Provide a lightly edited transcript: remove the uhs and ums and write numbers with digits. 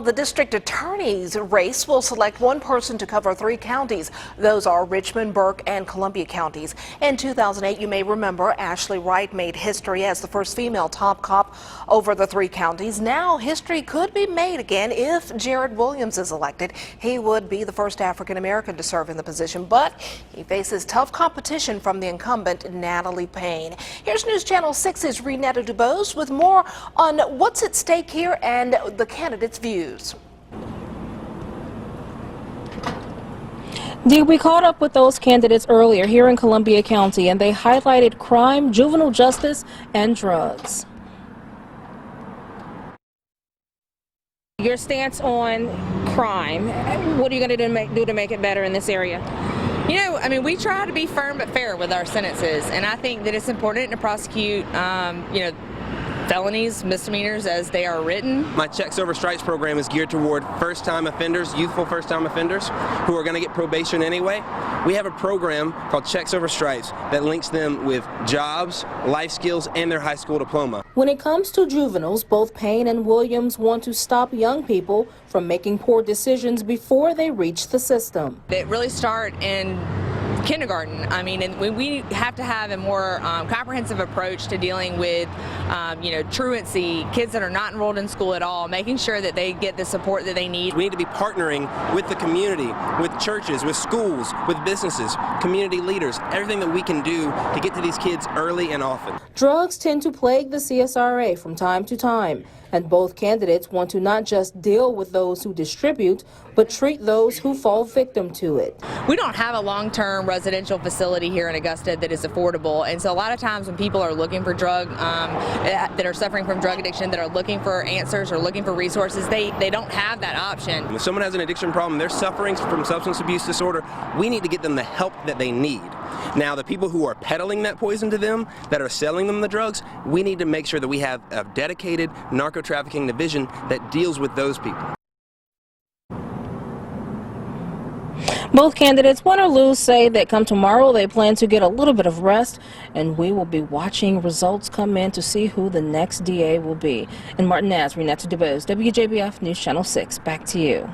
Well, the district attorney's race will select one person to cover 3 counties. Those are Richmond, Burke, and Columbia counties. In 2008, you may remember Ashley Wright made history as the first female top cop over the 3 counties. Now, history could be made again if Jared Williams is elected. He would be the first African American to serve in the position, but he faces tough competition from the incumbent, Natalie Payne. Here's News Channel 6's Renetta Dubose with more on what's at stake here and the candidates' views. We caught up with those candidates earlier here in Columbia County, and they highlighted crime, juvenile justice, and drugs. Your stance on crime, what are you going to do to make it better in this area? You know, I mean, we try to be firm but fair with our sentences, and I think that it's important to prosecute, felonies, misdemeanors as they are written. My Checks Over Stripes program is geared toward first-time offenders, youthful first-time offenders who are going to get probation anyway. We have a program called Checks Over Stripes that links them with jobs, life skills, and their high school diploma. When it comes to juveniles, both Payne and Williams want to stop young people from making poor decisions before they reach the system. It really start in kindergarten. I mean, and we have to have a more comprehensive approach to dealing with, truancy, kids that are not enrolled in school at all, making sure that they get the support that they need. We need to be partnering with the community, with churches, with schools, with businesses, community leaders, everything that we can do to get to these kids early and often. Drugs tend to plague the CSRA from time to time, and both candidates want to not just deal with those who distribute, but treat those who fall victim to it. We don't have a long-term residential facility here in Augusta that is affordable, and so a lot of times when people are looking for that are suffering from drug addiction, that are looking for answers or looking for resources, they don't have that option. If someone has an addiction problem, they're suffering from substance abuse disorder, we need to get them the help that they need. Now, the people who are peddling that poison to them, that are selling them the drugs, we need to make sure that we have a dedicated narco-trafficking division that deals with those people. Both candidates, win or lose, say that come tomorrow they plan to get a little bit of rest, and we will be watching results come in to see who the next DA will be. In Martinez, Renetta Dubose, WJBF News Channel 6. Back to you.